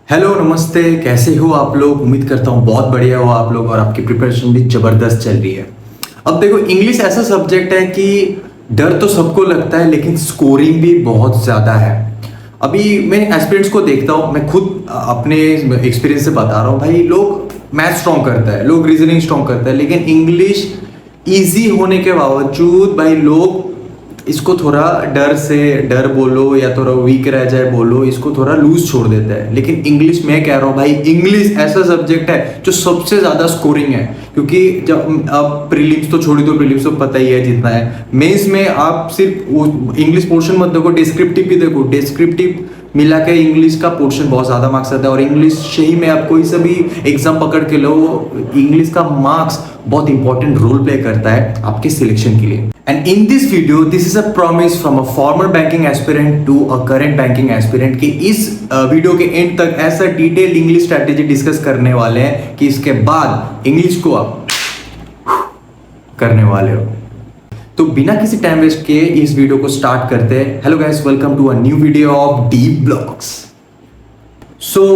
Hello नमस्ते, कैसे हो आप लोग। उम्मीद करता हूँ बहुत बढ़िया हो आप लोग और आपकी प्रिपरेशन भी जबरदस्त चल रही है। अब देखो, इंग्लिश ऐसा सब्जेक्ट है कि डर तो सबको लगता है लेकिन स्कोरिंग भी बहुत ज़्यादा है। अभी मैं एस्पिरेंट्स को देखता हूँ, मैं खुद अपने एक्सपीरियंस से बता रहा हूँ भाई। लोग मैथ स्ट्रॉन्ग करता है, लोग रीजनिंग स्ट्रॉन्ग करता है, लेकिन इंग्लिश ईजी होने के बावजूद भाई लोग इसको थोड़ा डर बोलो या थोड़ा वीक रह जाए बोलो, इसको थोड़ा लूज छोड़ देता है। लेकिन इंग्लिश मैं कह रहा हूँ भाई, इंग्लिश ऐसा सब्जेक्ट है जो सबसे ज्यादा स्कोरिंग है। क्योंकि जब अब प्रीलिम्स तो छोड़ दो, प्रीलिम्स तो पता ही है जितना है। मेंस में आप सिर्फ इंग्लिश पोर्शन मत देखो, डिस्क्रिप्टिव भी देखो। डिस्क्रिप्टिव मिला के इंग्लिश का पोर्शन बहुत ज्यादा मार्क्स आता है। और इंग्लिश से ही में आप कोई सा भी एग्जाम पकड़ के लो, इंग्लिश का मार्क्स बहुत इंपॉर्टेंट रोल प्ले करता है आपके सिलेक्शन के लिए। And in this video, this is a promise from a former banking aspirant to a current banking aspirant कि इस वीडियो के एंड तक ऐसा डिटेल इंग्लिश स्ट्रैटेजी डिस्कस करने वाले हैं कि इसके बाद इंग्लिश को आप करने वाले हो। तो बिना किसी टाइम वेस्ट के इस वीडियो को स्टार्ट करते हैं। Hello guys, welcome to a new video of Deep Blogs. So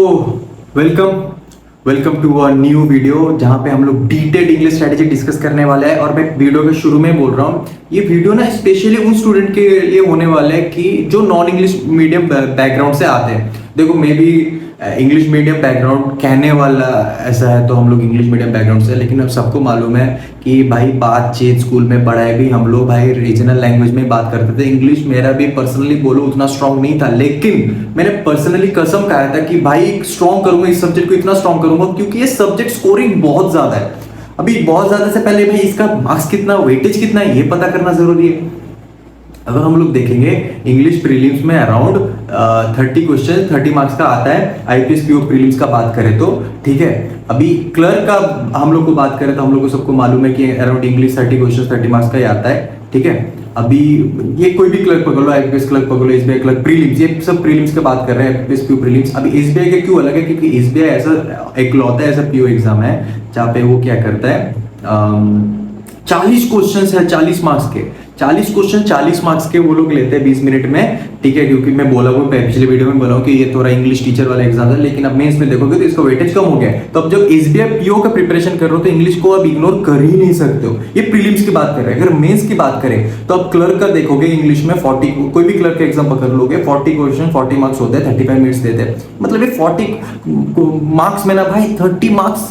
welcome to a new video जहां पे हम लोग डिटेल्ड इंग्लिश स्ट्रेटेजी डिस्कस करने वाले हैं। और मैं वीडियो के शुरू में बोल रहा हूँ, ये वीडियो ना स्पेशली उन स्टूडेंट के लिए होने वाला है कि जो नॉन इंग्लिश मीडियम बैकग्राउंड से आते हैं। देखो, मे भी इंग्लिश मीडियम बैकग्राउंड कहने वाला ऐसा है तो हम लोग इंग्लिश मीडियम बैकग्राउंड से, लेकिन अब सबको मालूम है कि भाई बातचीत स्कूल में पढ़ाई भी हम लोग भाई रीजनल लैंग्वेज में बात करते थे। इंग्लिश मेरा भी पर्सनली बोलो उतना स्ट्रांग नहीं था, लेकिन मैंने पर्सनली कसम खाया था कि भाई स्ट्रांग करूंगा इस सब्जेक्ट को, इतना स्ट्रांग करूंगा क्योंकि ये सब्जेक्ट स्कोरिंग बहुत ज्यादा है। अभी बहुत ज्यादा से पहले भाई इसका मार्क्स कितना, वेटेज कितना है, ये पता करना जरूरी है। अगर हम लोग देखेंगे इंग्लिश प्रीलिम्स में अराउंड 30 क्वेश्चन 30 मार्क्स का आता है। आईपीएस पीओ प्रीलिम्स का बात करें तो ठीक है। अभी क्लर्क का हम लोग को बात करें तो हम लोग को सबको मालूम है कि अराउंड इंग्लिश 30 क्वेश्चन 30 मार्क्स का ही आता है, ठीक है। अभी ये कोई भी क्लर्क पकड़ लो, आईपीएस क्लर्क पकड़ लो, एसबीआई क्लर्क प्रीलिम्स, ये सब प्रीलिम्स की बात कर रहे हैं, आईपीएस पीओ प्रीलिम्स। अभी एसबीआई के क्यों अलग है, क्योंकि एसबीआई ऐसा एक लौता ऐसा पीओ एग्जाम है जहाँ पे वो क्या करता है, 40 क्वेश्चन है 40 मार्क्स के। 40 क्वेश्चन 40 मार्क्स के वो लोग लेते हैं 20 मिनट में, ठीक है। क्योंकि मैं बोला हूँ पिछले वीडियो में बोला हूँ कि ये थोड़ा इंग्लिश टीचर वाला एग्जाम है, लेकिन अब मेंस में देखोगे तो इसका वेटेज कम हो गया है। तो अब जब एसबीआई पीओ का प्रिपरेशन कर रहे हो तो इंग्लिश को अब इग्नोर कर ही नहीं सकते हो। ये प्रीलिम्स की बात कर रहे हैं। अगर मेंस की बात करें तो अब क्लर्क का देखोगे इंग्लिश में 40, कोई भी क्लर्क का एग्जाम पकड़ लोगे 40 क्वेश्चन 40 मार्क्स होते हैं, 35 मिनट्स देते हैं। मतलब ये 40 मार्क्स में ना भाई 30 मार्क्स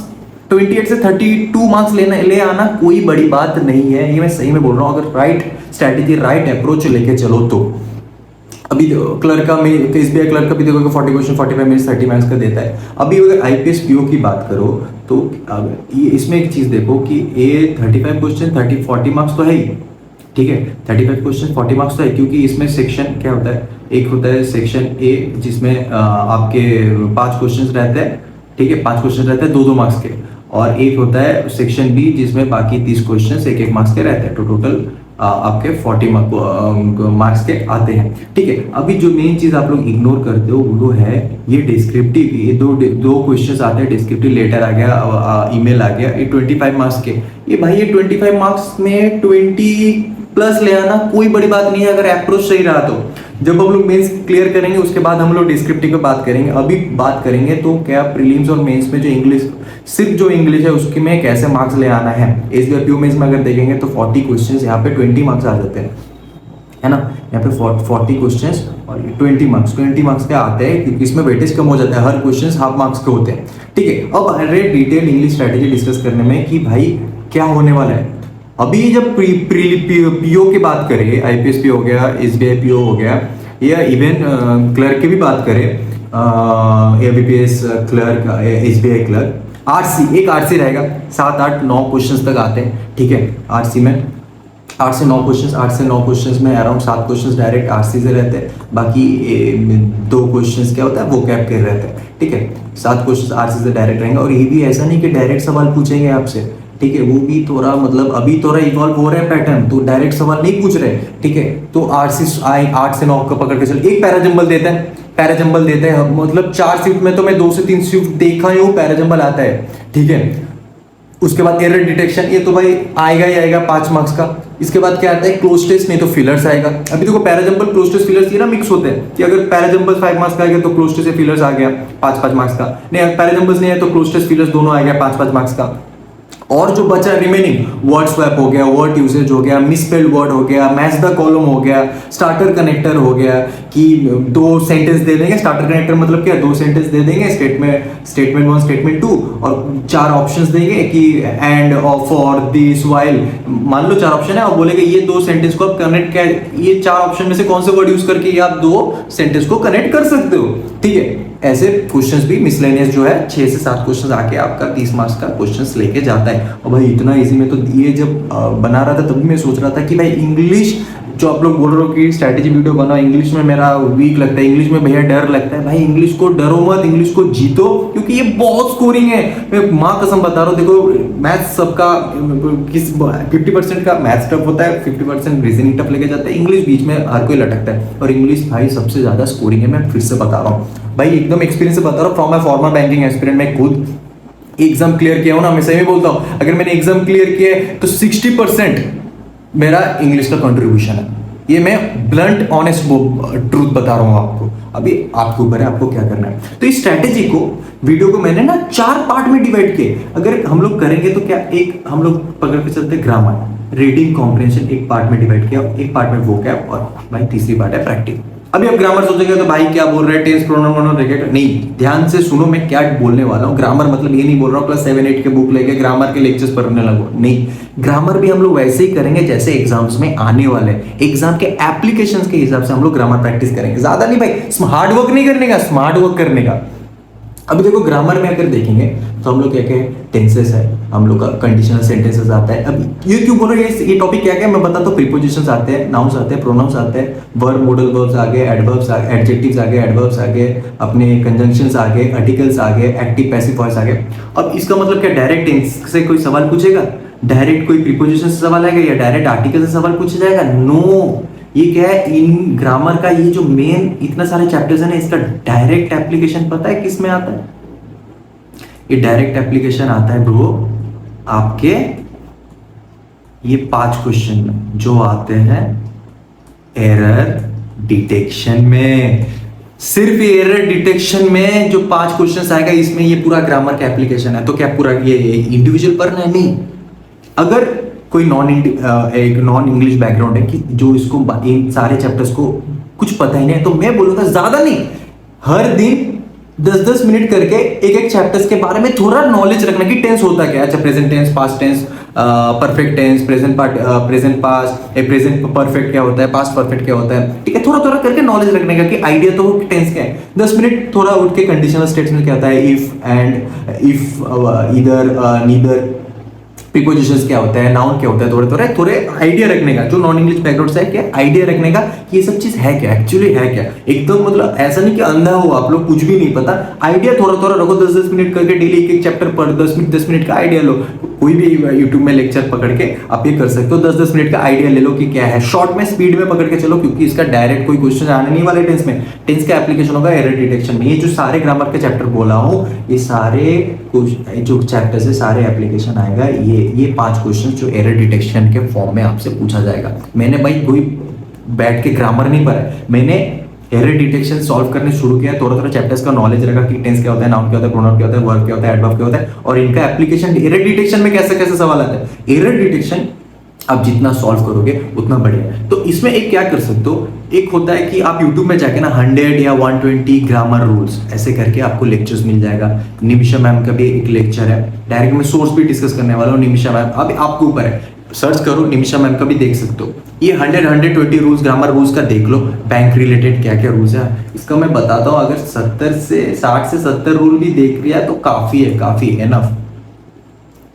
28 से 32 मार्क्स ले आना कोई बड़ी बात नहीं है। ये मैं सही में बोल रहा हूँ, अगर राइट स्ट्रैटेजी राइट अप्रोच लेके चलो तो। अभी क्लर्क का में एसबीआई क्लर्क का भी देखो 40 क्वेश्चन 45 मिनट्स 30 मिनट्स का देता है। अभी अगर आईपीएस पीओ की बात करो तो ये इसमें एक चीज देखो कि ए 35 क्वेश्चन 40 मार्क्स तो है ही, ठीक है। 35 क्वेश्चन 40 मार्क्स तो है, क्योंकि इसमें सेक्शन क्या होता है, एक होता है सेक्शन ए जिसमें आपके 5 क्वेश्चन रहते हैं, ठीक है। 5 क्वेश्चन रहते हैं 2-2 मार्क्स के। और एक होता है सेक्शन बी जिसमें बाकी 30 क्वेश्चन 1-1 मार्क्स के रहते हैं। तो टोटल आपके 40 मार्क्स के आते हैं, ठीक है। अभी जो मेन चीज आप लोग इग्नोर करते हो वो है ये डिस्क्रिप्टिव। ये दो क्वेश्चंस आते हैं, डिस्क्रिप्टिव लेटर आ गया, ईमेल आ गया, ये 25 मार्क्स के। ये भाई ये 25 मार्क्स में 20 प्लस ले आना कोई बड़ी बात नहीं है, अगर अप्रोच सही रहा तो। जब हम लोग मेंस क्लियर करेंगे उसके बाद हम लोग डिस्क्रिप्टिव की बात करेंगे। अभी बात करेंगे तो क्या प्रीलिम्स और मेंस में जो इंग्लिश, सिर्फ जो इंग्लिश है उसके में कैसे मार्क्स ले आना है। एसबीआई पीओ मेंस में अगर देखेंगे तो 40 क्वेश्चंस यहाँ पे 20 मार्क्स आ जाते हैं, है ना। यहाँ पे 40 क्वेश्चंस और 20 मार्क्स के आते हैं, क्योंकि इसमें वेटेज कम हो जाता है, हर क्वेश्चन हाफ मार्क्स के होते हैं, ठीक है। अब आ रहे डिटेल इंग्लिश स्ट्रेटेजी डिस्कस करने में कि भाई क्या होने वाला है। अभी जब पीओ की बात करें, आईपीएस पीओ हो गया, एसबीआई पीओ हो गया, या इवन क्लर्क की भी बात करें, IBPS clerk, SBI clerk, RC, एक आरसी रहेगा 7-8-9 क्वेश्चंस तक आते हैं, ठीक है। आरसी में 8 से 9 क्वेश्चंस में अराउंड 7 क्वेश्चंस डायरेक्ट आरसी से रहते हैं, बाकी 2 क्वेश्चंस क्या होता है वो कैप के रहते हैं, ठीक है। 7 क्वेश्चंस आरसी से डायरेक्ट रहेंगे। और ये भी ऐसा नहीं कि डायरेक्ट सवाल पूछेंगे आपसे, ठीक है। वो भी थोड़ा मतलब अभी थोड़ा इवॉल्व हो रहा है पैटर्न, तो डायरेक्ट सवाल नहीं पूछ रहे, ठीक है। तो 8 से 9 का पकड़ के चलो। एक पैराजंबल देता है, मतलब 4 शिफ्ट में तो मैं 2 से 3 शिफ्ट देखा ही हूँ, पैराजंबल आता है, ठीक है। उसके बाद एरर डिटेक्शन, ये तो भाई आएगा ही आएगा 5 मार्क्स का। इसके बाद क्या आता है, क्लोज टेस्ट नहीं तो फिलर्स आएगा। अभी देखो पैराजंपल क्लोज टेस्ट फिलर्स ये ना मिक्स होते हैं कि अगर पैराजंपल 5 मार्क्स का आ गया तो क्लोज टेस्ट से फिलर्स आ गया 5-5 मार्क्स का, नहीं पैराजंपल्स नहीं है तो क्लोज टेस्ट फिलर्स दोनों आ गया 5-5 मार्क्स का। और जो बचा रिमेनिंग वर्ड स्वैप हो गया, वर्ड यूसेज हो गया, मिसस्पेल्ड वर्ड हो गया, मैच द कॉलम हो गया, स्टार्टर कनेक्टर हो गया कि 2 सेंटेंस दे देंगे। स्टार्टर कनेक्टर मतलब क्या, 2 सेंटेंस दे देंगे, स्टेटमेंट 1 स्टेटमेंट 2 और 4 ऑप्शंस देंगे कि एंड, फॉर, दिस, व्हाइल। मान लो 4 ऑप्शन है और बोलेंगे ये 2 सेंटेंस को आप कनेक्ट क्या, ये 4 ऑप्शन में से कौन से वर्ड यूज करके ये आप 2 सेंटेंस को कनेक्ट कर सकते हो। ठीक है, ऐसे क्वेश्चंस भी मिसलेनियस जो है 6 से 7 क्वेश्चंस आके आपका 30 मार्क्स का क्वेश्चंस लेके जाता है। और भाई इतना इजी में तो ये जब बना रहा था तभी मैं सोच रहा था कि भाई इंग्लिश जो आप लोग बोल रहे हो कि स्ट्रैटेजी वीडियो बनाओ, इंग्लिश में मेरा वीक लगता है, इंग्लिश में भैया डर लगता है। भाई इंग्लिश को डरो मत, इंग्लिश को जीतो, क्योंकि ये बहुत स्कोरिंग है। मैं माँ कसम बता रहा हूँ, देखो मैथ्स सबका 50% का मैथ्स टफ होता है, 50% रीजनिंग टफ लेके जाता है, इंग्लिश बीच में हर कोई लटकता है। और इंग्लिश भाई सबसे ज्यादा स्कोरिंग है, मैं फिर से बता रहा हूँ भाई, एकदम एक्सपीरियंस से बता रहा हूँ, from my farmer banking experience. मैं खुद एग्जाम क्लियर किया हूँ ना, मैं सही में बोलता हूँ, अगर मैंने एग्जाम क्लियर किया है तो 60% मेरा इंग्लिश का कंट्रीब्यूशन है। ये मैं ब्लंट ऑनेस्ट ट्रूथ बता रहा हूँ आपको। अभी आपके ऊपर है आपको क्या करना है। तो इस स्ट्रैटेजी को, वीडियो को मैंने ना 4 पार्ट में डिवाइड किए। अगर हम लोग करेंगे तो क्या, एक हम लोग पकड़ के चलते ग्रामर, रीडिंग कॉम्प्रिहेंशन एक पार्ट में डिवाइड किया, एक पार्ट में वोकैब और भाई तीसरी पार्ट है प्रैक्टिस। अभी आप ग्रामर सोचेंगे तो भाई क्या बोल रहे हैं, टेंस, प्रोनाउन, प्रोनाउन, रेगेट, नहीं, ध्यान से सुनो मैं क्या बोलने वाला हूँ। ग्रामर मतलब ये नहीं बोल रहा हूँ क्लास 7-8 के बुक लेके ग्रामर के लेक्चर्स पढ़ने लगो, नहीं। ग्रामर भी हम लोग वैसे ही करेंगे जैसे एग्जाम्स में आने वाले, एग्जाम के एप्लीकेशंस के हिसाब से हम लोग ग्रामर प्रैक्टिस करेंगे, ज्यादा नहीं भाई, हार्ड वर्क नहीं करने का, स्मार्ट वर्क करने का। अभी देखो ग्रामर में अगर देखेंगे तो हम लोग क्या क्या है, टेंसेस है, हम लोग का कंडीशनल सेंटेंसेस आता है। अब ये क्यों बोल रहे हैं, ये टॉपिक क्या क्या मैं बताता हूँ। प्रीपोजिशंस आते हैं, नाउन्स आते हैं, प्रोनाउंस आते हैं, वर्ब, मॉडल वर्ब्स आ गए, एडवर्ब्स, एडजेक्टिव्स आ गए, एडवर्ब्स आ गए, अपने कंजंक्शंस आ गए, आर्टिकल्स आ गए, एक्टिव पैसिव वॉइस आ गए। अब इसका मतलब क्या, डायरेक्ट टेंस से कोई सवाल पूछेगा, डायरेक्ट कोई प्रीपोजिशन से सवाल आएगा या डायरेक्ट आर्टिकल से सवाल पूछा जाएगा? नो, ये क्या है, इन ग्रामर का ये जो मेन इतना सारे चैप्टर्स है ना, इसका डायरेक्ट एप्लीकेशन पता है किस में आता है? ये डायरेक्ट एप्लीकेशन आता है ब्रो आपके ये 5 क्वेश्चन में जो आते हैं एरर डिटेक्शन में। सिर्फ एरर डिटेक्शन में जो 5 क्वेश्चन आएगा, इसमें ये पूरा ग्रामर का एप्लीकेशन है। तो क्या पूरा ये इंडिविजुअल पढ़ना है? नहीं। अगर कोई एक नॉन इंग्लिश बैकग्राउंड है कि जो इसको इन सारे चैप्टर्स को कुछ पता ही नहीं है, तो मैं बोलूंगा ज्यादा नहीं, हर दिन 10-10 मिनट करके एक चैप्टर्स के बारे में थोड़ा नॉलेज रखना कि टेंस होता क्या है। अच्छा, present tense, past tense, perfect tense, present past, present perfect क्या होता है, पास्ट परफेक्ट क्या होता है। ठीक है, थोड़ा थोड़ा करके नॉलेज रखने का कि आइडिया तो हो कि टेंस क्या है। 10 मिनट थोड़ा उठ के कंडीशनल स्टेटमेंट क्या होता है, इफ, एंड, इफ, इधर, नीदर, प्रीपोजिशंस क्या होता है, नाउन क्या होता है, थोड़े आइडिया रखने का। जो नॉन इंग्लिश बैकग्राउंड से है, क्या आइडिया रखने का कि ये सब चीज है क्या, एक्चुअली है क्या। एकदम मतलब ऐसा नहीं कि अंधा हो आप लोग, कुछ भी नहीं पता, आइडिया थोड़ा थोड़ा रखो। 10-10 मिनट करके डेली एक चैप्टर पढ़, 10 मिनट का आइडिया लो। कोई भी यूट्यूब में लेक्चर पकड़ के आप ये कर सकते हो, 10-10 मिनट का आइडिया ले लो कि क्या है। शॉर्ट में, स्पीड में पकड़ के चलो, क्योंकि इसका डायरेक्ट कोई क्वेश्चन आने नहीं वाले टेंस में। टेंस का एप्लीकेशन होगा एरर डिटेक्शन में। ये जो सारे ग्रामर के चैप्टर बोला हूँ, ये सारे जो चैप्टर्स है सारे एप्लीकेशन आएगा। ये 5 क्वेश्चन जो एरर डिटेक्शन के फॉर्म में आपसे पूछा जाएगा। मैंने भाई कोई बैठ के ग्रामर नहीं पढ़ा, मैंने एरर डिटेक्शन सॉल्व करने शुरू किया। थोड़ा चैप्टर्स का नॉलेज रखा कि टेंस क्या होता है, नाउन क्या होता है, प्रोनाउन क्या होता है, वर्ब क्या होता है, एडवर्ब क्या होता है, और इनका एप्लीकेशन एरर डिटेक्शन में कैसे कैसे सवाल आता है। एरर डिटेक्शन आप जितना सॉल्व करोगे उतना बढ़िया। तो इसमें एक क्या कर सकते हो, एक होता है कि आप YouTube में जाके ना 100 या 120 ग्रामर रूल्स ऐसे करके आपको लेक्चर्स मिल जाएगा। निमिषा मैम का भी एक लेक्चर है, डायरेक्ट मैं सोर्स भी डिस्कस करने वाला हूँ। निमिषा मैम, अभी आपके ऊपर है, सर्च करो निमिषा मैम का भी देख सकते हो। ये 100-120 रूल्स ग्रामर रूल्स का देख लो। बैंक रिलेटेड क्या क्या रूल्स है इसका मैं बताता हूँ। अगर 60 से 70 रूल भी देख लिया तो काफी है, काफी एनफ।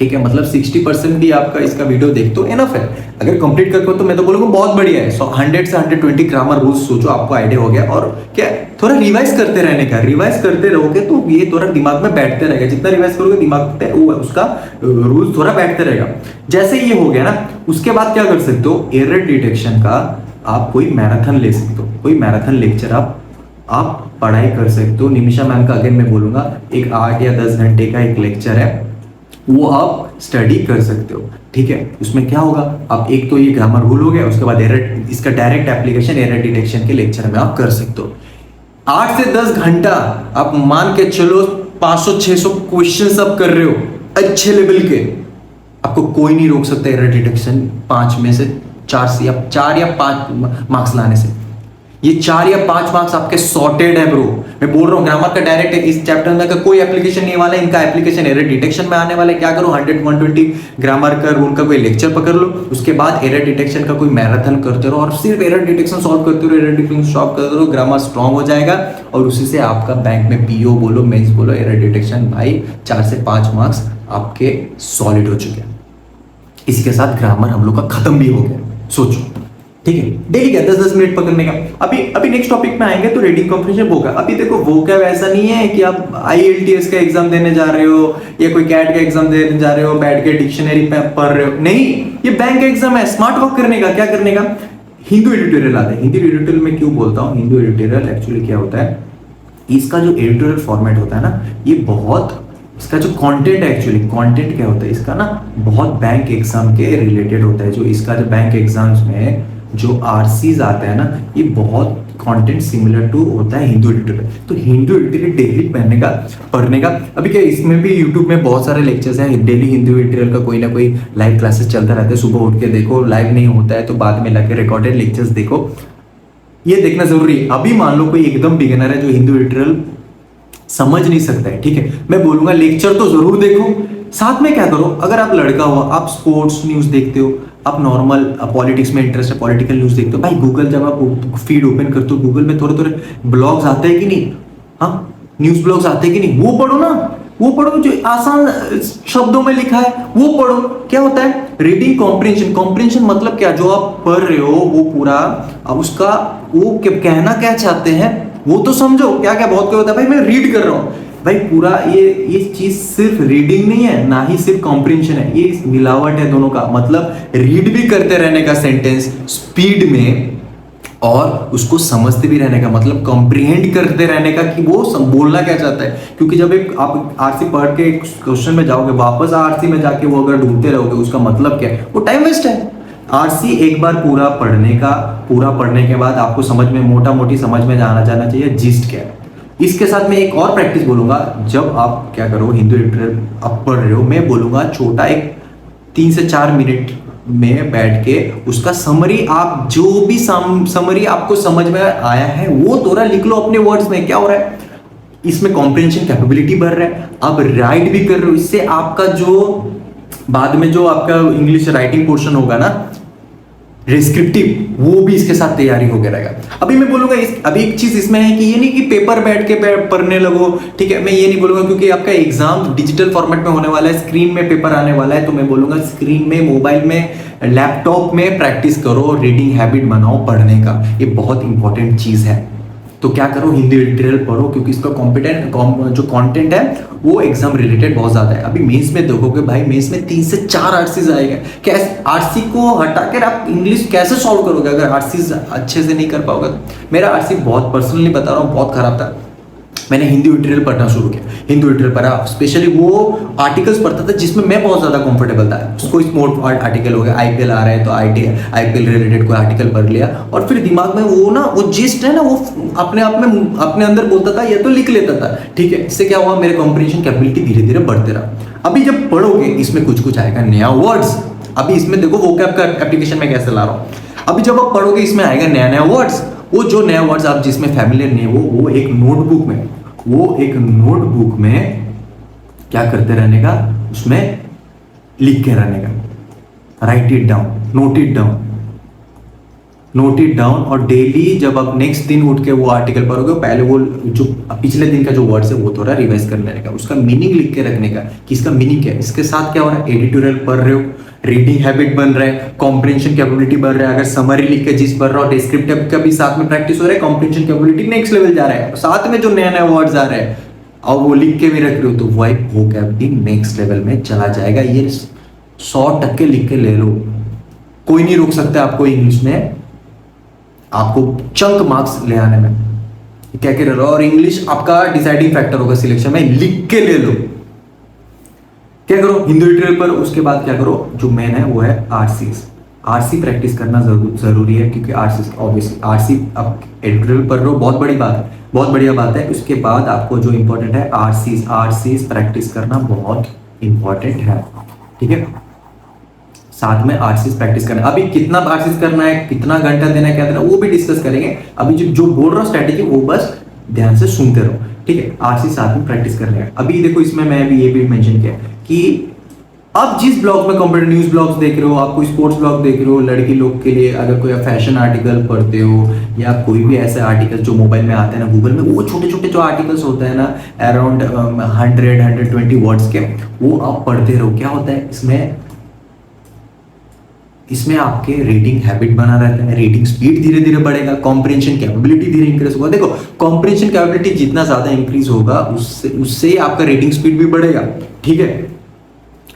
ठीक है, मतलब 60% भी आपका इसका वीडियो देख तो एनफ है। अगर कंप्लीट कर तो मैं तो बोलूंगा बहुत बढ़िया है। 100 से 120 ग्रामर रूल्स सोचो, आपको आइडिया हो गया। और क्या, थोड़ा रिवाइज करते रहने का, रिवाइज करते रहोगे तो ये थोड़ा दिमाग में बैठते रहेगा। जितना रिवाइज करोगे दिमाग पे उसका रूल्स थोड़ा बैठते रहेगा। जैसे ये हो गया ना, उसके बाद क्या कर सकते हो, एरर डिटेक्शन का आप कोई मैराथन ले सकते हो, कोई मैराथन लेक्चर आप पढ़ाई कर सकते हो। निमिषा मैम का अगेन मैं बोलूंगा एक 8 या 10 घंटे का एक लेक्चर है, वो आप स्टडी कर सकते हो। ठीक है, उसमें क्या होगा, आप एक तो ये ग्रामर रूल हो गया, उसके बाद एरर, इसका डायरेक्ट एप्लीकेशन एरर डिटेक्शन के लेक्चर में आप कर सकते हो। 8 से 10 घंटा आप मान के चलो 500-600 क्वेश्चन आप कर रहे हो अच्छे लेवल के, आपको कोई नहीं रोक सकता एरर डिटेक्शन 5 में से 4 या 5 मार्क्स लाने से। ये 4 या 5 मार्क्स आपके सॉर्टेड है ब्रो। मैं बोल रहा हूँ ग्रामर का डायरेक्ट इस चैप्टर में का कोई एप्लीकेशन नहीं वाला है, इनका एप्लीकेशन एरर डिटेक्शन में आने वाला है। क्या करो, 100-120 ग्रामर का रूल का कोई लेक्चर पकड़ लो, उसके बाद एरर डिटेक्शन का कोई मैराथन करते रहो और सिर्फ एरर डिटेक्शन सॉल्व करते रहो, एरर डिटेक्शन सॉल्व करते रहो, ग्रामर स्ट्रांग हो जाएगा और उसी से आपका बैंक में पीओ बोलो, मेंस बोलो, एरर डिटेक्शन भाई 4 से 5 मार्क्स आपके सॉलिड हो चुके हैं। इसके साथ ग्रामर हम लोग का खत्म भी हो गया। सोचो, ठीक है, डेली क्या 10-10 मिनट पकड़ने का। अभी नेक्स्ट टॉपिक में आएंगे तो रीडिंग कॉम्प्रिहेंशन वोकैब। अभी देखो वोकैब ऐसा नहीं है कि आप IELTS का एग्जाम देने जा रहे हो या कोई कैट का एग्जाम देने जा रहे हो, बैठ के डिक्शनरी पढ़ रहे हो, नहीं, ये बैंक का एग्जाम है। स्मार्ट वर्क करने का, क्या करने का, हिंदू एडिटोरियल आता है। हिंदू एडिटोरियल में क्यों बोलता हूँ, हिंदू एडिटोरियल एक्चुअली क्या होता है, इसका जो एडिटोरियल फॉर्मेट होता है ना, ये बहुत, इसका जो कंटेंट है, एक्चुअली कंटेंट क्या होता है इसका ना, बहुत बैंक एग्जाम के रिलेटेड होता है। जो इसका जो बैंक एग्जाम्स में जो आरसीज आता है ना, ये बहुत कंटेंट सिमिलर टू होता है हिंदू एडिटोरियल। तो हिंदू एडिटोरियल डेली पढ़ने का अभी क्या, इसमें भी यूट्यूब में बहुत सारे लेक्चर्स हैं, डेली हिंदू एडिटोरियल का कोई ना कोई लाइव क्लासेस चलता रहता है। सुबह उठ के देखो, लाइव नहीं होता है तो बाद में लगे रिकॉर्डेड लेक्चर्स देखो, ये देखना जरूरी है। अभी मान लो कोई एकदम बिगिनर है जो हिंदू एडिटोरियल समझ नहीं सकता है, ठीक है, मैं बोलूंगा लेक्चर तो जरूर देखो, साथ में क्या करो, अगर आप लड़का हो, आप स्पोर्ट्स न्यूज देखते हो, आप नॉर्मल पॉलिटिक्स में इंटरेस्ट है, पॉलिटिकल न्यूज देखते हो, भाई गूगल जब आप फीड ओपन करते हो, गूगल में थोड़े थोड़े ब्लॉग्स आते हैं कि नहीं, हाँ, न्यूज ब्लॉग्स आते हैं कि नहीं, वो पढ़ो ना, वो पढ़ो जो आसान शब्दों में लिखा है वो पढ़ो। क्या होता है रीडिंग कॉम्प्रिहेंशन। कॉम्प्रिहेंशन मतलब क्या, जो आप पढ़ रहे हो वो पूरा, अब उसका वो कहना क्या चाहते हैं वो तो समझो। क्या क्या बहुत क्या होता है, भाई मैं रीड कर रहा हूँ, भाई पूरा ये चीज सिर्फ रीडिंग नहीं है, ना ही सिर्फ कॉम्प्रिहेंशन है, ये मिलावट है दोनों का। मतलब रीड भी करते रहने का सेंटेंस स्पीड में और उसको समझते भी रहने का, मतलब कॉम्प्रिहेंड करते रहने का कि वो बोलना क्या चाहता है। क्योंकि जब एक आप आरसी पढ़ के क्वेश्चन में जाओगे, वापस आरसी में जाके वो अगर ढूंढते रहोगे उसका मतलब क्या है, वो टाइम वेस्ट है। आरसी एक बार पूरा पढ़ने के बाद आपको समझ में, मोटा मोटी समझ में जाना चाहिए जिस्ट क्या है। इसके साथ मैं एक और प्रैक्टिस बोलूंगा, जब आप क्या करो, हिंदू लिटरेचर आप पढ़ रहे हो, मैं बोलूंगा छोटा एक 3 से 4 मिनट में बैठ के उसका समरी, आप जो भी समरी आपको समझ में आया है वो थोड़ा लिख लो अपने वर्ड्स में। क्या हो रहा है इसमें, कॉम्प्रिहेंशन कैपेबिलिटी बढ़ रहा है, आप राइट भी कर रहे हो, इससे आपका जो बाद में जो आपका इंग्लिश राइटिंग पोर्शन होगा ना, डिस्क्रिप्टिव, वो भी इसके साथ तैयारी हो गया रहेगा। अभी मैं बोलूंगा अभी एक चीज इसमें है कि ये नहीं कि पेपर बैठ के पढ़ने लगो, ठीक है, मैं ये नहीं बोलूंगा क्योंकि आपका एग्जाम डिजिटल फॉर्मेट में होने वाला है, स्क्रीन में पेपर आने वाला है, तो मैं बोलूंगा स्क्रीन में, मोबाइल में, लैपटॉप में प्रैक्टिस करो, रीडिंग हैबिट बनाओ पढ़ने का, ये बहुत इंपॉर्टेंट चीज है। तो क्या करो, हिंदी लिटरेचर पढ़ो, क्योंकि इसका जो कंटेंट है वो एग्जाम रिलेटेड बहुत ज्यादा है। अभी मेंस में देखोगे भाई, मेंस में 3 से 4 आरसीज आएगा। कैसे आरसी को हटाकर आप इंग्लिश कैसे सॉल्व करोगे अगर आरसीज अच्छे से नहीं कर पाओगे? मेरा आरसी बहुत पर्सनली बता रहा हूँ बहुत खराब था। मैंने हिंदी लिटरेचर पढ़ना शुरू किया, हिंदी लिटरेचर पढ़ा, स्पेशली वो आर्टिकल्स पढ़ता था जिसमें मैं बहुत ज्यादा कंफर्टेबल था। उसको स्पोर्ट आर्टिकल हो गया, आईपीएल आ रहा है तो आईपीएल रिलेटेड कोई आर्टिकल पढ़ लिया, और फिर दिमाग में वो ना, वो जिस्ट है ना, वो अपने आप में अपने अंदर बोलता था या तो लिख लेता था, ठीक है। इससे क्या हुआ, मेरे कॉम्प्रिहेंशन कैपेबिलिटी धीरे धीरे बढ़ते रहा। अभी जब पढ़ोगे इसमें कुछ कुछ आएगा नया वर्ड्स। अभी इसमें देखो वोकैब का एप्लीकेशन में कैसे ला रहा हूँ। अभी जब आप पढ़ोगे इसमें आएगा नया नया वर्ड्स। वो जो नया वर्ड्स आप जिसमें फैमिलियर नहीं, वो एक नोटबुक में क्या करते रहने का, उसमें लिख के रहने का, right it down, note it down, और डेली जब आप नेक्स्ट दिन उठ के वो आर्टिकल पढ़ोगे, पहले वो जो पिछले दिन का जो वर्ड्स है वो थोड़ा रिवाइज कर लेने का, उसका मीनिंग लिख के रखने का कि इसका मीनिंग क्या है। इसके साथ क्या हो रहा है, एडिटोरियल पढ़ रहे हो, रीडिंग हैबिट बन रहा है, कॉम्प्रिहेंशन कैपेबिलिटी बढ़ रहा है। अगर समरी लिख के जिस पढ़ रहा हो, डिस्क्रिप्टिव का भी साथ में प्रैक्टिस हो रहा है, कॉम्प्रिहेंशन कैपेबिलिटी नेक्स्ट लेवल जा रहा है, साथ में जो नया नया वर्ड्स आ रहे हैं और वो लिख के भी रख रहे हो, तो वोकैब भी नेक्स्ट लेवल में चला जाएगा। ये 100% लिख के ले लो, कोई नहीं रोक सकता आपको इंग्लिश में, आपको चंक मार्क्स ले आने में। क्या कह रहे हो, और इंग्लिश आपका डिसाइडिंग फैक्टर होगा सिलेक्शन में, लिख के ले लो। क्या करो, हिंदू लिटरेचर पर, उसके बाद क्या करो, जो मेन है वो है आरसीज। आरसी प्रैक्टिस करना जरूरी है, क्योंकि आरसी ऑब्वियसली आरसी आप एडिटोरियल पढ़ रहे हो, बहुत बड़ी बात है, बहुत बढ़िया बात है। उसके बाद आपको जो इंपॉर्टेंट है आरसीज, आरसीज प्रैक्टिस करना बहुत इंपॉर्टेंट है, ठीक है। साथ में आरसीज प्रैक्टिस करना, अभी कितना आरसीज करना है, कितना घंटा देना है, क्या देना है, वो भी डिस्कस करेंगे। अभी जो बोल रहा हूँ स्ट्रैटेजी, वो बस ध्यान से सुनते रहो, ठीक है। आरसी साथ में प्रैक्टिस करने है। अभी देखो इसमें मैं भी ये भी मेंशन किया कि आप जिस ब्लॉग में कंप्यूटर न्यूज ब्लॉग्स देख रहे हो, आप कोई स्पोर्ट्स ब्लॉग देख रहे हो, लड़की लोग के लिए अगर कोई फैशन आर्टिकल पढ़ते हो, या कोई भी ऐसे आर्टिकल जो मोबाइल में आते हैं ना, गूगल में, वो छोटे छोटे जो आर्टिकल्स होते हैं ना, अराउंड 100-120 वर्ड्स के, वो आप पढ़ते रहो। क्या होता है इसमें आपके रीडिंग हैबिट बना रहता है, रीडिंग स्पीड धीरे धीरे बढ़ेगा, कॉम्प्रिहेंशन कैपेबिलिटी धीरे इंक्रीज होगा। देखो कॉम्प्रिहेंशन कैपेबिलिटी जितना ज्यादा इंक्रीज होगा, उससे आपका रीडिंग स्पीड भी बढ़ेगा, ठीक है।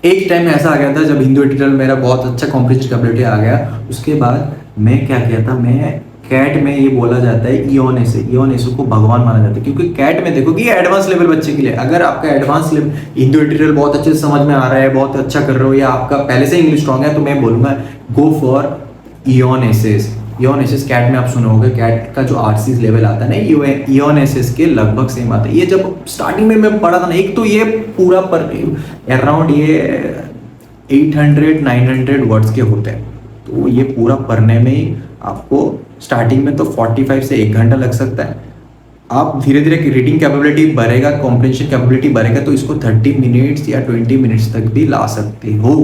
एक टाइम ऐसा आ गया था जब हिंदू लिटरेचर मेरा बहुत अच्छा कॉम्प्रिहेंशन कैपेबिलिटी आ गया, उसके बाद मैं क्या किया था, मैं कैट में ये बोला जाता है इयोनेसे को भगवान माना जाता है, क्योंकि कैट में देखो कि ये एडवांस लेवल बच्चे के लिए, अगर आपका एडवांस लेवल हिंदू लिटरेचर बहुत अच्छे से समझ में आ रहा है, बहुत अच्छा कर रहे हो, या आपका पहले से इंग्लिश स्ट्रॉन्ग है, तो मैं बोलूंगा गो फॉर इयोनेसिस। कैट में आप सुनोगे, कैट का जो आरसीज लेवल आता है ना, इयोनेसिस के लगभग सेम आता है। ये जब स्टार्टिंग में मैं पढ़ा था ना, एक तो ये पूरा पर अराउंड ये 800-900 वर्ड्स के होते हैं, तो ये पूरा पढ़ने में ही आपको स्टार्टिंग में तो 45 से 1 घंटा लग सकता है। आप धीरे धीरे रीडिंग कैपेबिलिटी बढ़ेगा, कॉम्प्रिहेंशन कैपेबिलिटी बढ़ेगा, तो इसको 30 मिनट्स या 20 मिनट्स तक भी ला सकते हो।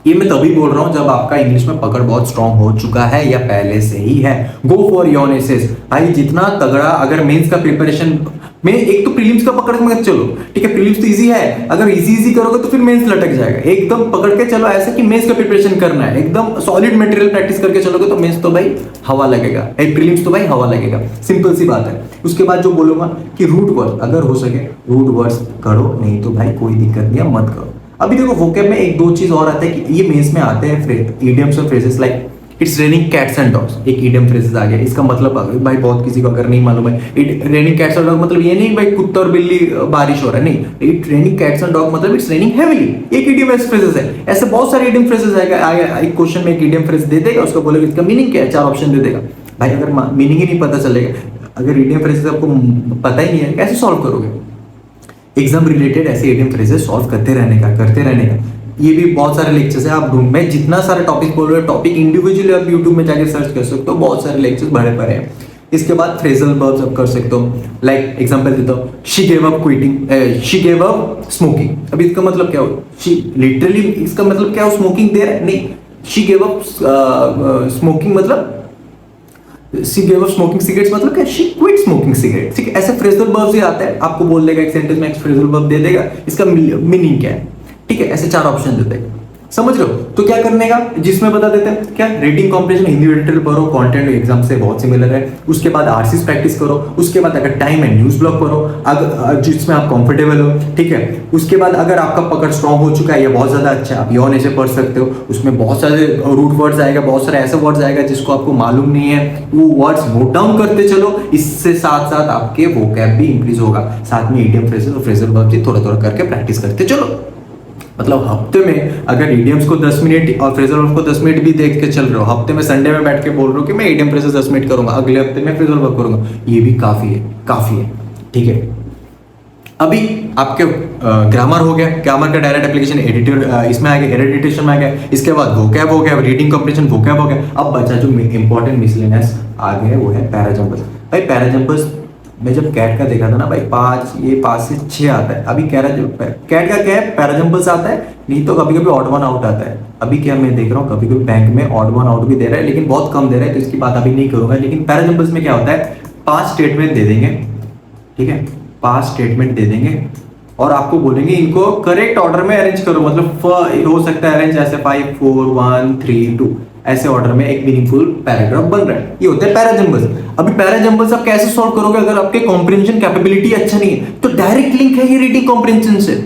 ये मैं तभी बोल रहा हूं जब आपका इंग्लिश में पकड़ बहुत स्ट्रांग हो चुका है या पहले से ही है। गो फॉर इयोनेसिस भाई, जितना तगड़ा, अगर मेंस का प्रिपरेशन में, एक तो प्रीलिम्स का पकड़ के चलो, ठीक है, प्रीलिम्स तो इजी है, अगर इजी करोगे तो फिर मेंस लटक जाएगा। एकदम पकड़ के चलो ऐसे कि मेंस का प्रिपरेशन करना है, एकदम सॉलिड मटेरियल प्रैक्टिस करके चलोगे तो मेंस तो भाई हवा लगेगा, प्रीलिम्स तो भाई हवा लगेगा, सिंपल सी बात है। उसके बाद जो बोलूंगा कि रूट वर्ड, अगर हो सके रूट वर्ड्स करो, नहीं तो भाई कोई दिक्कत नहीं है, मत करो। अभी देखो वोकैब में एक दो चीज और आता है कि ये मेंस में आते हैं इडियम्स और phrases, like it's raining cats and dogs, एक इडियम फ्रेजेस आ गया। इसका मतलब भाई बहुत किसी को अगर नहीं मालूम है, it raining cats and dog मतलब ये नहीं भाई कुत्ता और बिल्ली बारिश हो रहा है, नहीं, it raining cats and dog मतलब इट्स रेनिंग हेवीली, एक इडियम फ्रेजेस है। ऐसे बहुत सारे इडियम फ्रेजेस आएगा, एक क्वेश्चन में एक इडियम फ्रेज दे देगा, उसको बोलेगा इसका मीनिंग क्या है, 4 ऑप्शन दे देगा। भाई अगर मीनिंग ही नहीं पता चलेगा, अगर इडियम फ्रेजेस आपको पता ही नहीं है, कैसे सॉल्व करोगे? एग्जाम रिलेटेड ऐसे इडियम फ्रेजेस सॉल्व करते रहने का। ये भी बहुत सारे लेक्चर्स है, आप ढूंढ, मैं जितना सारा टॉपिक बोल रहा हूँ, टॉपिक इंडिविजुअली आप यूट्यूब में जाके सर्च कर सकते हो, बहुत सारे लेक्चर्स भरे पड़े हैं। इसके बाद फ्रेजल वर्ब्स आप कर सकते हो, लाइक एग्जांपल देता हूँ, she gave up quitting, she gave up smoking. अभी इसका मतलब क्या हो, शी लिटरली इसका मतलब क्या हो, स्मोकिंग दे रहा है, नहीं, शी गेव अप स्मोकिंग मतलब she gave up smoking cigarettes मतलब क्या, शी क्विट स्मोकिंग सिगरेट, ठीक है। ऐसे फ्रेजल वर्ब्स ही आता है, आपको बोल देगा एक सेंटेंस में, एक फ्रेजल वर्ब दे देगा, इसका मीनिंग क्या है, ठीक है। ऐसे 4 ऑप्शन देते हैं, समझ रहे हो? तो क्या करने का, जिसमें बता देते हैं क्या, रीडिंग कॉम्प्रिहेंशन हिंदी लिटरेचर पढ़ो, कंटेंट एग्जाम से बहुत सिमिलर है। उसके बाद आरसीज प्रैक्टिस करो, उसके बाद अगर टाइम एंड न्यूज ब्लॉग पढ़ो, अगर जिसमें आप कंफर्टेबल हो, ठीक है। उसके बाद अगर आपका पकड़ स्ट्रांग हो चुका है या बहुत ज्यादा अच्छा है, आप योन ऐसे पढ़ सकते हो, उसमें बहुत सारे रूट वर्ड्स आएगा, बहुत सारे ऐसे वर्ड्स आएगा जिसको आपको मालूम नहीं है, वो वर्ड्स नोट डाउन करते चलो, इससे साथ साथ आपके वोकैब भी इंक्रीज होगा, साथ में इडियम फ्रेजेस और फ्रेजल वर्ब्स भी थोड़ा थोड़ा करके प्रैक्टिस करते चलो। मतलब हफ्ते में अगर इडियम्स को 10 मिनट और फ्रेजल वर्ब को 10 मिनट भी देख के चल रहे हो, हफ्ते में संडे में बैठ के बोल रहे हो कि मैं इडियम फ्रेजेस 10 मिनट करूंगा, अगले हफ्ते में फ्रेजल वर्ब करूंगा, ये भी काफी है, ठीक है। अभी आपके ग्रामर हो गया, ग्रामर का डायरेक्ट एप्लीकेशन एडिटर इसमें आ गया, एडिटेशन में आ गया। इसके बाद वोकैब हो गया, रीडिंग कॉम्प्रिहेंशन वोकैब हो गया। अब बचा जो इंपॉर्टेंट मिसलेनियस आ गया वो है पैराजम्पर्स। भाई पैराजम्पर्स मैं जब कैट का देखा था ना भाई, 5 से 6 आता है। अभी कैट का क्या है, पैराजम्पर्स आता है, नहीं तो कभी कभी ऑड वन आउट आता है। अभी क्या मैं देख रहा हूँ, कभी कभी बैंक में ऑड वन आउट भी दे रहा है, लेकिन बहुत कम दे रहा है, तो इसकी बात अभी नहीं करूंगा। लेकिन पैराजम्पर्स में क्या होता है, 5 स्टेटमेंट दे देंगे, ठीक है, 5 स्टेटमेंट दे देंगे और आपको बोलेंगे इनको करेक्ट ऑर्डर में अरेंज करो। मतलब हो सकता है अरेंज ऐसे 5 4 1 3 2 ऐसे ऑर्डर में एक मीनिंगफुल पैराग्राफ बन रहा है। ये होते हैं पैराजम्बल्स। अभी पैराजम्बल्स आप कैसे सॉल्व करोगे, अगर आपके कॉम्प्रिहेंशन कैपेबिलिटी अच्छा नहीं है, तो डायरेक्ट लिंक है ये रीडिंग कॉम्प्रिहेंशन से।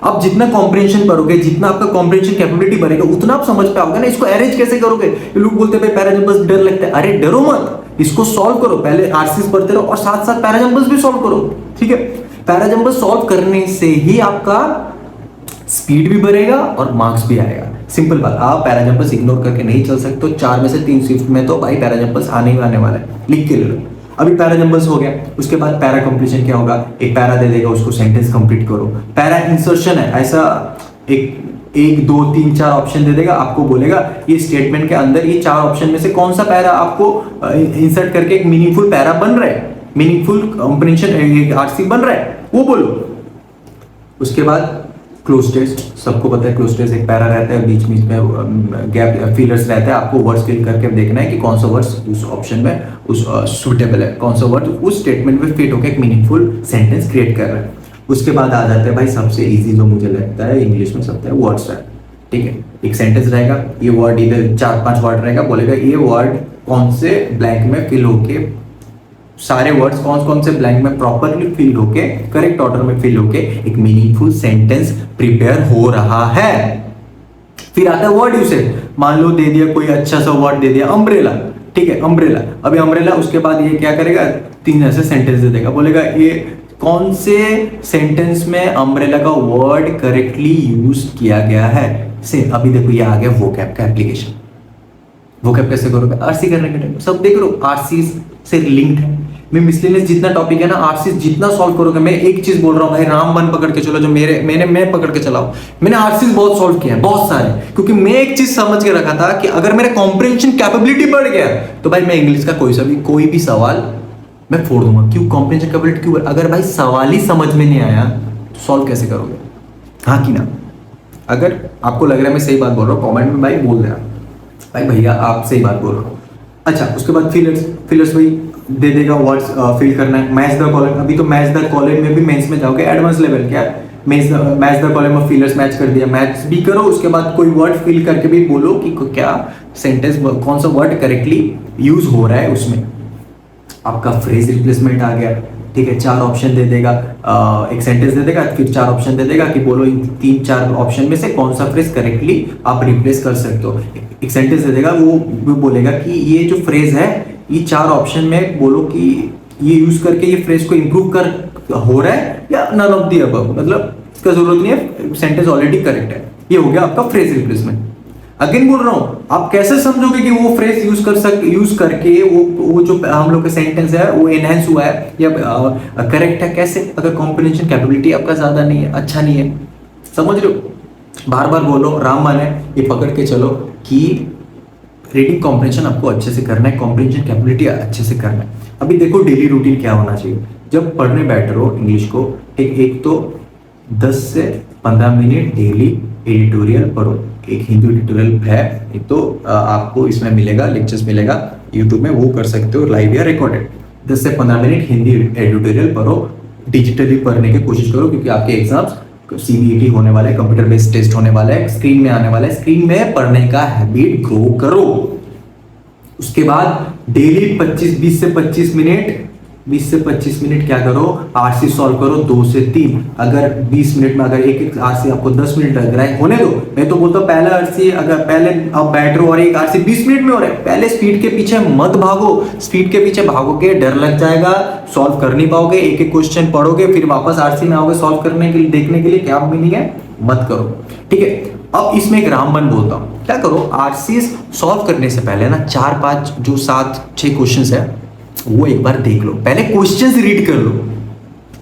आप जितना कॉम्प्रिहेंशन पढ़ोगे, जितना आपका कॉम्प्रिहेंशन कैपेबिलिटी बढ़ेगा, उतना आप समझ पाओगे ना। इसको अरेंज कैसे करोगे, लोग बोलते हैं पैराजम्बल्स डर लगता है, अरे डरो मत, इसको सॉल्व करो। पहले आरसीज पढ़ते रहो और साथ साथ पैराजम्बल्स भी सॉल्व करो, ठीक है। पैराजम्बल्स सॉल्व करने से ही आपका स्पीड भी बढ़ेगा और मार्क्स भी आएगा। सिंपल बात, आप पैराजंपर्स इग्नोर करके नहीं चल सकते, तो 4 में से 3 शिफ्ट में तो भाई पैराजंपर्स आने ही आने वाला है, लिख के ले लो। अभी पैराजंपर्स हो गया, उसके बाद पैरा कंप्लीशन क्या होगा, एक पैरा दे देगा, उसको सेंटेंस कंप्लीट करो। पैरा इंसर्शन है, ऐसा एक 2 3 4 ऑप्शन दे देगा, आपको बोलेगा ये स्टेटमेंट के अंदर ये 4 ऑप्शन में से कौन सा पैरा आपको इंसर्ट करके एक मीनिंगफुल पैरा बन रहा है, मीनिंगफुल कंप्रीहेंशन आरसी बन रहा है, वो बोलो। उसके बाद क्लोज टेस्ट, सबको पता है क्लोज टेस्ट एक पैरा रहता है, बीच बीच में गैप फिलर्स रहता है, आपको वर्ड्स फिल करके देखना है कि कौन सा वर्ड्स उस ऑप्शन में उस सूटेबल है, कौन सा वर्ड उस स्टेटमेंट में फिट होकर एक मीनिंगफुल सेंटेंस क्रिएट कर रहा है। उसके बाद आ जाता है भाई सबसे इजी जो मुझे लगता है इंग्लिश में सबसे वर्ड्स है, ठीक है। एक सेंटेंस रहेगा, ये वर्ड इधर 4-5 वर्ड रहेगा, बोलेगा ये वर्ड कौन से ब्लैंक में फिल होके, सारे वर्ड्स कौन से ब्लैंक में प्रॉपरली फिल होके करेक्ट ऑर्डर में फिल होके एक मीनिंगफुल सेंटेंस प्रिपेयर हो रहा है। फिर आता है वर्ड यूसेज, मान लो दे दिया कोई अच्छा सा वर्ड दे दिया अम्ब्रेला, ठीक है, अम्ब्रेला। अभी अम्ब्रेला, उसके बाद ये क्या करेगा, 3 ऐसे सेंटेंस दे देगा, बोलेगा ये कौन से सेंटेंस में अम्ब्रेला का वर्ड करेक्टली यूज किया गया है। से अभी देखो ये आ गया वोकैब का एप्लीकेशन। वोकैब कैसे करोगे, आरसी करने के टाइम सब देख लो, आरसी से लिंक्ड है। मैं मिसलेनियस जितना टॉपिक है ना, आरसी जितना सॉल्व करोगे, मैं एक चीज बोल रहा हूँ भाई, रामबन पकड़ के चलो, जो मैं पकड़ के चलाओ। मैंने आरसी बहुत सॉल्व किया है, बहुत सारे, क्योंकि मैं एक चीज समझ के रखा था कि अगर मेरा कॉम्प्रिहेंशन कैपेबिलिटी बढ़ गया तो भाई मैं इंग्लिश का कोई भी सवाल मैं फोड़ दूंगा। क्यों, कॉम्प्रिहेंशन कैपेबिलिटी क्यों? अगर भाई सवाल ही समझ में नहीं आया तो सॉल्व कैसे करोगे, हाँ कि ना? अगर आपको लग रहा है मैं सही बात बोल रहा हूँ, कमेंट में भाई बोल देना भाई भैया आप सही बात बोल रहे हो। अच्छा, उसके बाद फिलर्स भाई दे देगा, वर्ड्स फिल करना है। मैच द कॉलम, अभी तो मैच द कॉलम में भी मेंस में जाओगे, एडवांस लेवल क्या है, मैच द कॉलम में फिलर्स मैच कर दिया, मैच भी करो। उसके बाद कोई वर्ड फिल करके भी बोलो कि क्या सेंटेंस, कौन सा वर्ड करेक्टली यूज हो रहा है उसमें। आपका फ्रेज रिप्लेसमेंट आ गया, ठीक है, 4 ऑप्शन दे देगा, एक सेंटेंस दे देगा, फिर 4 ऑप्शन दे देगा कि बोलो इन 3-4 ऑप्शन में से कौन सा फ्रेज करेक्टली आप रिप्लेस कर सकते हो। एक सेंटेंस दे देगा, वो बोलेगा कि ये जो फ्रेज है ये 4 ऑप्शन में बोलो कि ये यूज करके ये फ्रेज को इंप्रूव कर हो रहा है या नन ऑफ दी अबव, मतलब इसका जरूरत नहीं है, सेंटेंस ऑलरेडी करेक्ट है। ये हो गया आपका फ्रेज रिप्लेसमेंट। अगेन बोल रहा हूं, आप कैसे समझोगे कि वो फ्रेज यूज करके वो जो हम लोग का सेंटेंस है वो एनहांस हुआ है या करेक्ट है, कैसे? अगर कॉम्प्रिहेंशन कैपेबिलिटी आपका ज्यादा नहीं है, अच्छा नहीं है, समझ लो, बार बार बोलो, रामबन है, ये पकड़ के चलो कि रीडिंग कॉम्प्रिहेंशन आपको अच्छे से करना है, कॉम्प्रिहेंशन कैपेबिलिटी अच्छे से करना है। अभी देखो डेली रूटीन क्या होना चाहिए जब पढ़ने बैठ रहे हो इंग्लिश को, एक तो 10 से 15 मिनट डेली एडिटोरियल पढ़ो। एक हिंदी एडिटोरियल है, एक तो आपको इसमें मिलेगा, लेक्चर्स मिलेगा यूट्यूब में, वो कर सकते हो लाइव या रिकॉर्डेड। 10 से 15 मिनट हिंदी एडिटोरियल पढ़ो, डिजिटली पढ़ने की कोशिश करो, क्योंकि आपके एग्जाम्स सीबीईटी होने वाला है, कंप्यूटर बेस्ड टेस्ट होने वाला है, स्क्रीन में आने वाला है, स्क्रीन में पढ़ने का हैबिट ग्रो करो। उसके बाद डेली 20 से 25 मिनट क्या करो, आरसी सॉल्व करो 2 से 3। अगर 20 मिनट में अगर एक आरसी आपको 10 मिनट लग रहा है, होने दो। मैं तो बोलता हूँ पहला आरसी अगर पहले आप बैठ रहे हो और एक आरसी 20 मिनट में हो रहा है, पहले स्पीड के पीछे मत भागो। स्पीड के पीछे भागोगे डर लग जाएगा, सॉल्व कर नहीं पाओगे, एक क्वेश्चन पढ़ोगे फिर वापस आरसी में आओगे सॉल्व करने के लिए, देखने के लिए क्या मीनिंग है, मत करो, ठीक है। अब इसमें एक रामबन बोलता हूँ, क्या करो, आरसी सॉल्व करने से पहले ना 4-5 जो 7-6 क्वेश्चन है वो एक बार देख लो, पहले क्वेश्चंस रीड कर लो।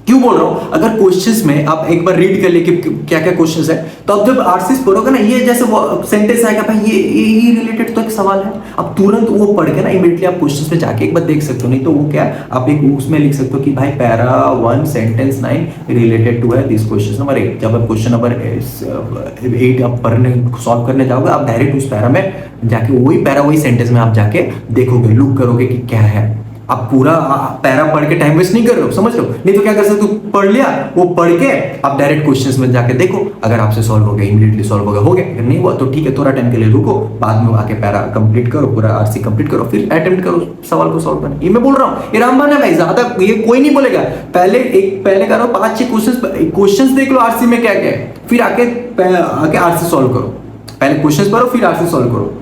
क्यों बोल रहा हूं, अगर क्वेश्चंस में आप एक बार रीड कर ले कि क्या क्या क्वेश्चंस है, तो अब जब आरसीएस पढ़ोगे ना, ये जैसे सेंटेंस आएगा भाई ये रिलेटेड तो एक सवाल है, अब तुरंत वो पढ़ के ना इमीडिएटली आप क्वेश्चंस में जाके एक बार देख सकते हो। नहीं तो वो क्या, आप एक उसमें लिख सकते हो कि भाई पैरा 1 सेंटेंस 9 रिलेटेड टू है दिस क्वेश्चन नंबर 8। जब आप क्वेश्चन नंबर 8 आप पढ़ने सॉल्व करने जाओगे, आप डायरेक्ट उस पैरा में जाके वही सेंटेंस में आप जाके देखोगे, लुक करोगे कि क्या है। आप पूरा पैरा पढ़ के टाइम वेस्ट नहीं कर रहे हो, समझ लो। नहीं तो क्या कर सकते हो, पढ़ लिया, वो पढ़ के आप डायरेक्ट क्वेश्चंस में जाके देखो, अगर आपसे सॉल्व हो गया इमीडिएटली सॉल्व हो गया, अगर नहीं हुआ तो ठीक है, थोड़ा टाइम के लिए रुको, बाद में आके पैरा कंप्लीट करो, पूरा आरसी कंप्लीट करो, फिर अटेम्प्ट करो सवाल को सॉल्व करने। ये मैं बोल रहा हूँ, ये रामबन है भाई, ज्यादा ये कोई नहीं बोलेगा। पहले करो 5-6 क्वेश्चंस देख लो आरसी में क्या क्या है, फिर आके आरसी सॉल्व करो। पहले क्वेश्चंस पढ़ो फिर आरसी सॉल्व करो,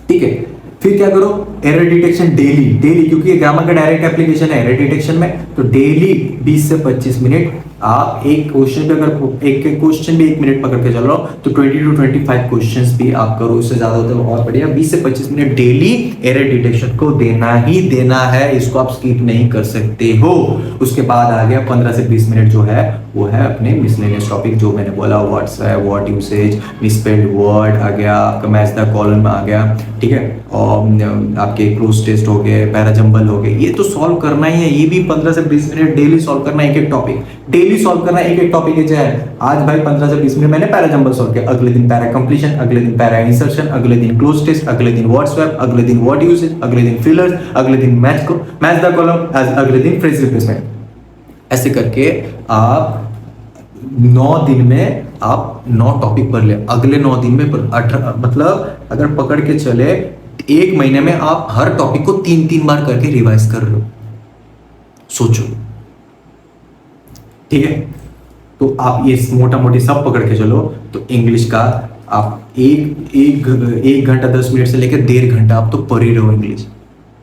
ठीक है। फिर क्या करो, एरर डिटेक्शन डेली डेली, क्योंकि ये ग्रामर का डायरेक्ट एप्लीकेशन है एरर डिटेक्शन में, तो डेली 20 से 25 मिनट आप एक क्वेश्चन पे, अगर एक क्वेश्चन भी 1 मिनट पकड़ के चल रहा हो तो 20 to 25 क्वेश्चंस भी आप करो, उससे ज्यादा होता है बहुत बढ़िया। 20 से 25 मिनट डेली एरर डिटेक्शन को देना ही देना है, इसको आप स्किप नहीं कर सकते हो। उसके बाद आ गया 15 से 20 मिनट जो है वो है अपने मिसलेनियस टॉपिक, जो मैंने बोला व्हाट्स है, व्हाट यूसेज, मिसस्पेल्ड वर्ड आ गया, आपका मैच द कॉलम में आ गया, ठीक है, और आपके क्लोज टेस्ट हो गए, पैराजंबल हो गए, ये तो सॉल्व करना ही है। ये भी 15 से 20 मिनट डेली सॉल्व करना, एक एक टॉपिक डेली सॉल्व करना, एक एक टॉपिक है। आज भाई 15 से 20 मिनट मैंने पैराजंबल सॉल्व किया, अगले दिन पैरा कंप्लीशन, अगले दिन पैरा इंसर्शन, अगले दिन क्लोज टेस्ट, अगले दिन वर्ड स्वैप, अगले दिन वर्ड यूसेज, अगले दिन फिलर्स, अगले दिन मैच द कॉलम, अगले दिन फ्रेज रिप्लेसमेंट। ऐसे करके आप 9 दिन में आप 9 टॉपिक पढ़ ले, अगले 9 दिन में 18, मतलब अगर पकड़ के चले 1 महीने में आप हर टॉपिक को 3-3 बार करके रिवाइज कर रहे हो, सोचो, ठीक है। तो आप ये मोटा मोटी सब पकड़ के चलो तो इंग्लिश का आप एक घंटा 10 मिनट से लेकर 1.5 घंटा आप तो पढ़ ही रहो इंग्लिश।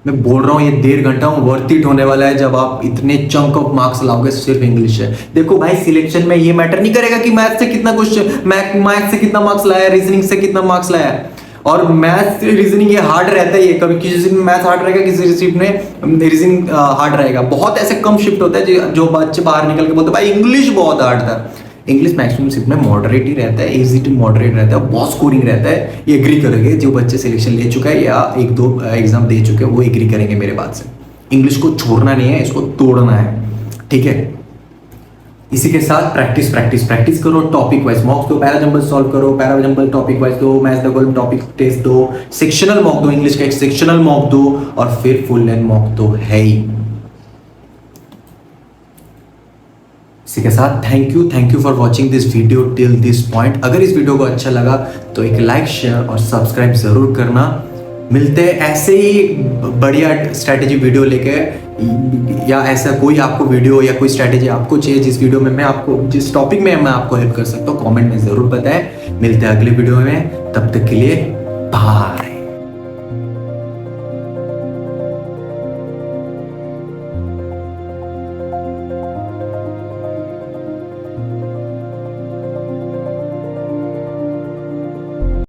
मैं बोल रहा हूँ ये 1.5 घंटा वर्थ इट होने वाला है जब आप इतने चंक ऑफ मार्क्स लाओगे सिर्फ इंग्लिश है। देखो भाई सिलेक्शन में ये मैटर नहीं करेगा कि मैथ से कितना क्वेश्चन, मैथ से कितना मार्क्स लाया, रीजनिंग से कितना मार्क्स लाया, और मैथ रीजनिंग ये हार्ड रहता है, ये कभी किसी में मैथ हार्ड रहेगा, किसी शिफ्ट में रीजनिंग हार्ड रहेगा। बहुत ऐसे कम शिफ्ट होता है जो बच्चे बाहर निकल के बोलते हैं भाई इंग्लिश बहुत हार्ड था। इंग्लिश मैक्सिमम शिफ्ट में मॉडरेट ही रहता है, इजी टू मॉडरेट रहता है, बहुत स्कोरिंग रहता है। ये एग्री करेंगे जो बच्चे सिलेक्शन ले चुका है या 1-2 एग्जाम दे चुके हैं, वो एग्री करेंगे मेरे बात से। इंग्लिश को छोड़ना नहीं है, इसको तोड़ना है, ठीक है। इसी के साथ प्रैक्टिस प्रैक्टिस प्रैक्टिस करो, टॉपिक वाइज मॉक्स दो, पैराजंबल सॉल्व करो, पैराजंबल टॉपिक वाइज दो, match the column topic test दो, सेक्शनल मॉक दो, इंग्लिश का एक सेक्शनल मॉक दो, और फिर फुल लेंथ मॉक तो है ही। इसी के साथ thank you for watching this video till this point. अगर इस वीडियो को अच्छा लगा तो एक लाइक, शेयर और सब्सक्राइब जरूर करना। मिलते हैं ऐसे ही बढ़िया स्ट्रैटेजी वीडियो लेके, या ऐसा कोई आपको वीडियो या कोई स्ट्रैटेजी आपको चाहिए जिस वीडियो में मैं आपको, जिस टॉपिक में मैं आपको हेल्प कर सकता हूँ, कमेंट में जरूर बताएं। मिलते हैं अगले वीडियो में, तब तक के लिए बाय।